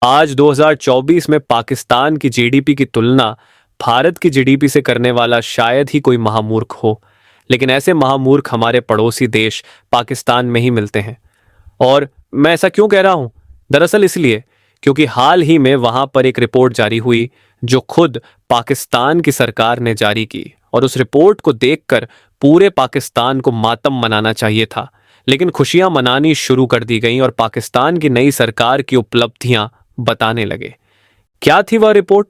आज 2024 में पाकिस्तान की जीडीपी की तुलना भारत की जीडीपी से करने वाला शायद ही कोई महामूर्ख हो। लेकिन ऐसे महामूर्ख हमारे पड़ोसी देश पाकिस्तान में ही मिलते हैं। और मैं ऐसा क्यों कह रहा हूं? दरअसल इसलिए क्योंकि हाल ही में वहां पर एक रिपोर्ट जारी हुई जो खुद पाकिस्तान की सरकार ने जारी की, और उस रिपोर्ट को देखकर पूरे पाकिस्तान को मातम मनाना चाहिए था। लेकिन खुशियां मनानी शुरू कर दी गईं और पाकिस्तान की नई सरकार की उपलब्धियां बताने लगे। क्या थी वह रिपोर्ट?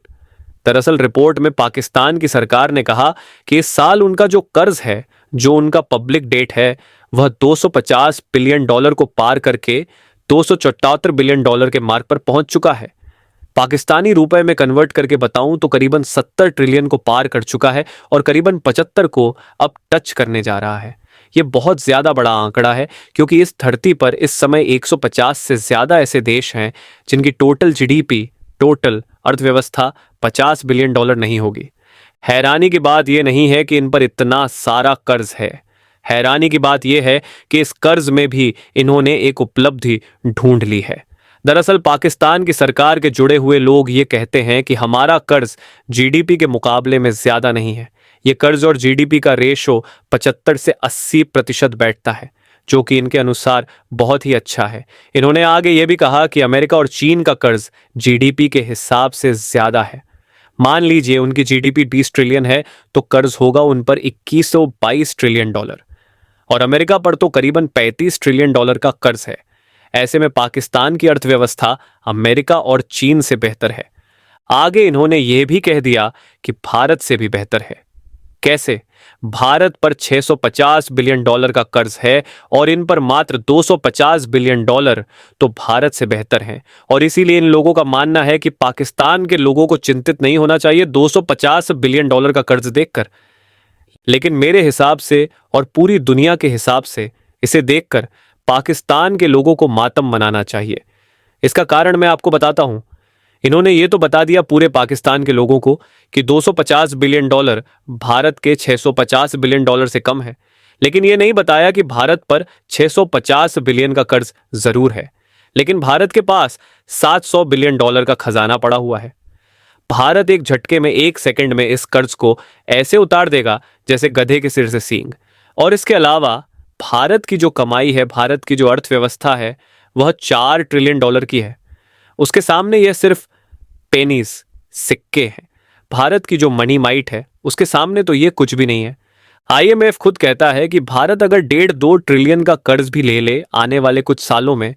दरअसल रिपोर्ट में पाकिस्तान की सरकार ने कहा कि इस साल उनका जो कर्ज है, जो उनका पब्लिक डेट है, वह 250 बिलियन डॉलर को पार करके 274 बिलियन डॉलर के मार्क पर पहुंच चुका है। पाकिस्तानी रुपए में कन्वर्ट करके बताऊं तो करीबन 70 ट्रिलियन को पार कर चुका है और करीबन 75 को अब टच करने जा रहा है। यह बहुत ज्यादा बड़ा आंकड़ा है क्योंकि इस धरती पर इस समय 150 से ज्यादा ऐसे देश हैं जिनकी टोटल जीडीपी, टोटल अर्थव्यवस्था 50 बिलियन डॉलर नहीं होगी। हैरानी की बात यह नहीं है कि इन पर इतना सारा कर्ज है। हैरानी की बात यह है कि इस कर्ज में भी इन्होंने एक उपलब्धि ढूंढ ली है। दरअसल पाकिस्तान की सरकार के जुड़े हुए लोग ये कहते हैं कि हमारा कर्ज जीडीपी के मुकाबले में ज्यादा नहीं है। ये कर्ज और जीडीपी का रेशो 75 से 80% बैठता है, जो कि इनके अनुसार बहुत ही अच्छा है। इन्होंने आगे ये भी कहा कि अमेरिका और चीन का कर्ज जीडीपी के हिसाब से ज्यादा है। मान लीजिए उनकी जीडीपी 20 ट्रिलियन है तो कर्ज होगा उन पर 2122 ट्रिलियन डॉलर, और अमेरिका पर तो करीबन 35 ट्रिलियन डॉलर का कर्ज है। ऐसे में पाकिस्तान की अर्थव्यवस्था अमेरिका और चीन से बेहतर है। आगे इन्होंने यह भी कह दिया कि भारत से भी बेहतर है। कैसे? भारत पर 650 बिलियन डॉलर का कर्ज है और इन पर मात्र 250 बिलियन डॉलर, तो भारत से बेहतर हैं। और इसीलिए इन लोगों का मानना है कि पाकिस्तान के लोगों को चिंतित नहीं होना चाहिए 250 बिलियन डॉलर का कर्ज देखकर। लेकिन मेरे हिसाब से और पूरी दुनिया के हिसाब से इसे देखकर पाकिस्तान के लोगों को मातम मनाना चाहिए। इसका कारण मैं आपको बताता हूं। इन्होंने ये तो बता दिया पूरे पाकिस्तान के लोगों को कि 250 बिलियन डॉलर भारत के 650 बिलियन डॉलर से कम है, लेकिन ये नहीं बताया कि भारत पर 650 बिलियन का कर्ज जरूर है, लेकिन भारत के पास 700 बिलियन डॉलर का खजाना पड़ा हुआ है। भारत एक झटके में, एक सेकंड में इस कर्ज को ऐसे उतार देगा जैसे गधे के सिर से सींग। और इसके अलावा भारत की जो कमाई है, भारत की जो अर्थव्यवस्था है, वह 4 ट्रिलियन डॉलर की है। उसके सामने यह सिर्फ पेनीज, सिक्के हैं। भारत की जो मनी माइट है उसके सामने तो यह कुछ भी नहीं है। आईएमएफ खुद कहता है कि भारत अगर 1.5-2 ट्रिलियन का कर्ज भी ले ले आने वाले कुछ सालों में,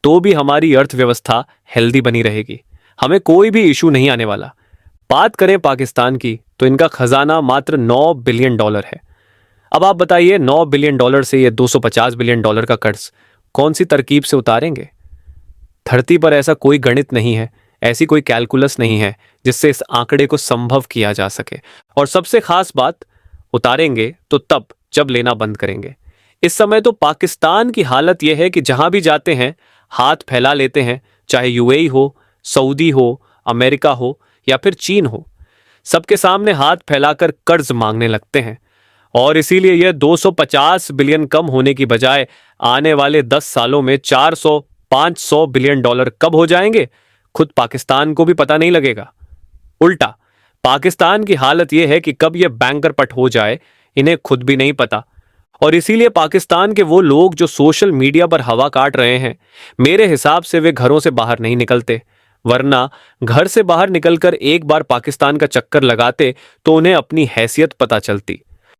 तो भी हमारी अर्थव्यवस्था हेल्दी बनी रहेगी। हमें कोई भी इशू नहीं आने वाला। बात करें पाकिस्तान की तो इनका खजाना मात्र 9 बिलियन डॉलर है। अब आप बताइए 9 बिलियन डॉलर से ये 250 बिलियन डॉलर का कर्ज कौन सी तरकीब से उतारेंगे? धरती पर ऐसा कोई गणित नहीं है, ऐसी कोई कैलकुलस नहीं है जिससे इस आंकड़े को संभव किया जा सके। और सबसे खास बात, उतारेंगे तो तब जब लेना बंद करेंगे। इस समय तो पाकिस्तान की हालत यह है कि जहां भी जाते हैं हाथ फैला लेते हैं, चाहे यूएई हो, सऊदी हो, अमेरिका हो या फिर चीन हो, सबके सामने हाथ फैलाकर कर्ज मांगने लगते हैं। और इसीलिए यह 250 बिलियन कम होने की बजाय आने वाले 10 सालों में 400-500 बिलियन डॉलर कब हो जाएंगे, खुद पाकिस्तान को भी पता नहीं लगेगा। उल्टा पाकिस्तान की हालत यह है कि कब यह बैंकरप्ट हो जाए, इन्हें खुद भी नहीं पता। और इसीलिए पाकिस्तान के वो लोग जो सोशल मीडिया पर हवा काट रहे हैं, मेरे हिसाब से वे घरों से बाहर नहीं निकलते। वरना घर से बाहर निकलकर एक बार पाकिस्तान का चक्कर लगाते तो उन्हें अपनी हैसियत पता चलती।